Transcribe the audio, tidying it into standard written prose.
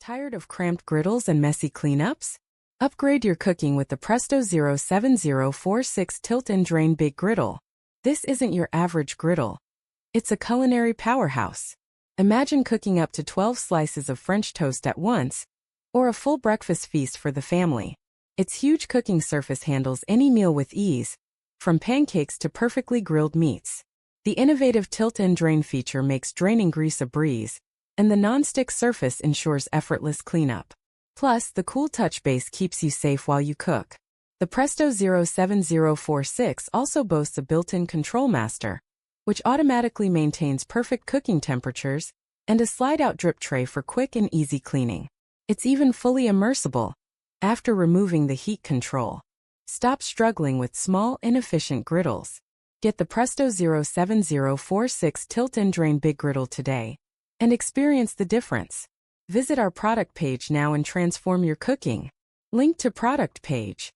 Tired of cramped griddles and messy cleanups? Upgrade your cooking with the Presto 07046 Tilt-n-Drain Big Griddle. This isn't your average griddle. It's a culinary powerhouse. Imagine cooking up to 12 slices of French toast at once, or a full breakfast feast for the family. Its huge cooking surface handles any meal with ease, from pancakes to perfectly grilled meats. The innovative tilt-and-drain feature makes draining grease a breeze, and the non-stick surface ensures effortless cleanup. Plus, the cool touch base keeps you safe while you cook. The Presto 07046 also boasts a built-in control master, which automatically maintains perfect cooking temperatures, and a slide-out drip tray for quick and easy cleaning. It's even fully immersible after removing the heat control. Stop struggling with small, inefficient griddles. Get the Presto 07046 Tilt-n-Drain Big Griddle today and experience the difference. Visit our product page now and transform your cooking. Link to product page.